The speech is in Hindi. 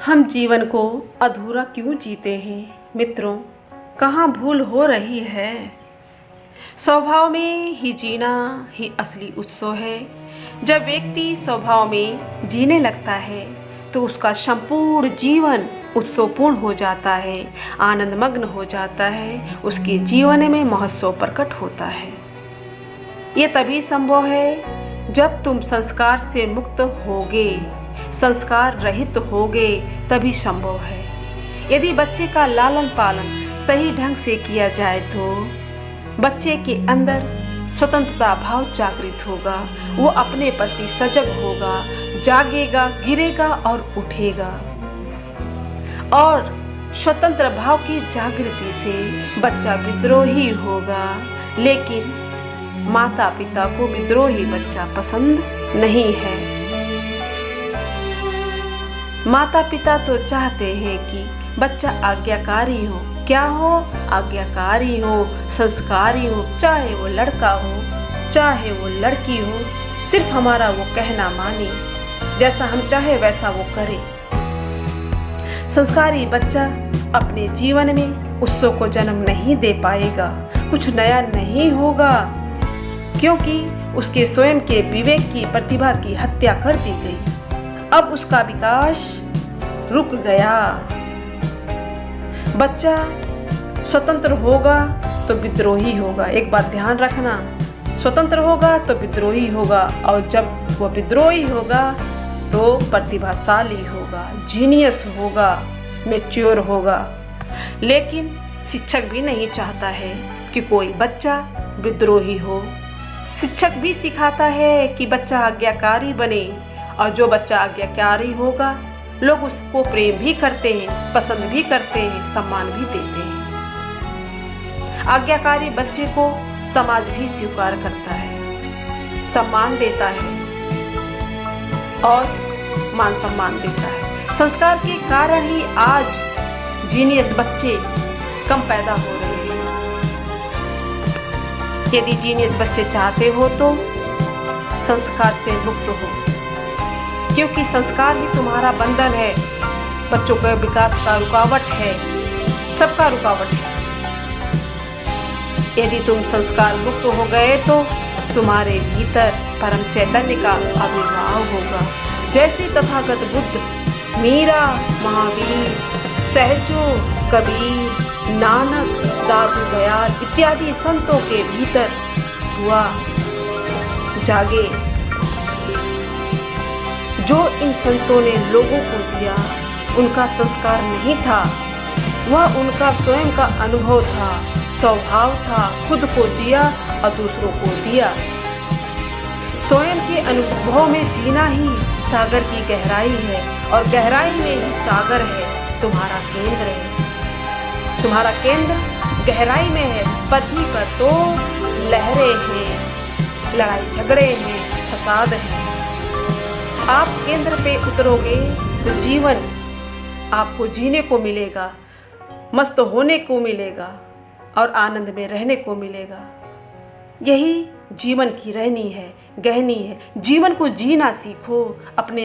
हम जीवन को अधूरा क्यों जीते हैं मित्रों, कहाँ भूल हो रही है। स्वभाव में ही जीना ही असली उत्सव है। जब व्यक्ति स्वभाव में जीने लगता है तो उसका संपूर्ण जीवन उत्सवपूर्ण हो जाता है, आनंदमग्न हो जाता है, उसके जीवन में महोत्सव प्रकट होता है। ये तभी संभव है जब तुम संस्कार से मुक्त होगे, संस्कार रहित होगे, तभी संभव है। यदि बच्चे का लालन पालन सही ढंग से किया जाए तो बच्चे के अंदर स्वतंत्रता भाव जागृत होगा, वो अपने प्रति सजग होगा, जागेगा, गिरेगा और उठेगा। और स्वतंत्र भाव की जागृति से बच्चा विद्रोही होगा, लेकिन माता पिता को विद्रोही बच्चा पसंद नहीं है। माता पिता तो चाहते हैं कि बच्चा आज्ञाकारी हो। क्या हो? आज्ञाकारी हो, संस्कारी हो, चाहे वो लड़का हो चाहे वो लड़की हो, सिर्फ हमारा वो कहना माने, जैसा हम चाहे वैसा वो करे। संस्कारी बच्चा अपने जीवन में उत्सव को जन्म नहीं दे पाएगा, कुछ नया नहीं होगा, क्योंकि उसके स्वयं के विवेक की प्रतिभा की हत्या कर दी गई। अब उसका विकास रुक गया। बच्चा स्वतंत्र होगा तो विद्रोही होगा। एक बात ध्यान रखना, स्वतंत्र होगा तो विद्रोही होगा, और जब वह विद्रोही होगा तो प्रतिभाशाली होगा, जीनियस होगा, मैच्योर होगा। लेकिन शिक्षक भी नहीं चाहता है कि कोई बच्चा विद्रोही हो। शिक्षक भी सिखाता है कि बच्चा आज्ञाकारी बने, और जो बच्चा आज्ञाकारी होगा लोग उसको प्रेम भी करते हैं, पसंद भी करते हैं, सम्मान भी देते हैं। आज्ञाकारी बच्चे को समाज भी स्वीकार करता है, सम्मान देता है और मान सम्मान देता है। संस्कार के कारण ही आज जीनियस बच्चे कम पैदा हो रहे हैं। यदि जीनियस बच्चे चाहते हो तो संस्कार से मुक्त हो, क्योंकि संस्कार ही तुम्हारा बंधन है, बच्चों के विकास का रुकावट है, सबका रुकावट है। यदि तुम संस्कार मुक्त हो गए तो तुम्हारे भीतर परम चैतन्य का आविर्भाव होगा। जैसे तथागत बुद्ध, मीरा, महावीर, सहजो, कबीर, नानक, दादू दयाल इत्यादि संतों के भीतर हुआ, जागे। जो इन संतों ने लोगों को दिया उनका संस्कार नहीं था, वह उनका स्वयं का अनुभव था, स्वभाव था, खुद को जिया और दूसरों को दिया। स्वयं के अनुभव में जीना ही सागर की गहराई है, और गहराई में ही सागर है। तुम्हारा केंद्र है, तुम्हारा केंद्र गहराई में है। पृथ्वी पर तो लहरें हैं, लड़ाई झगड़े हैं, फसाद है। आप केंद्र पे उतरोगे तो जीवन आपको जीने को मिलेगा, मस्त होने को मिलेगा और आनंद में रहने को मिलेगा। यही जीवन की रहनी है, गहनी है। जीवन को जीना सीखो, अपने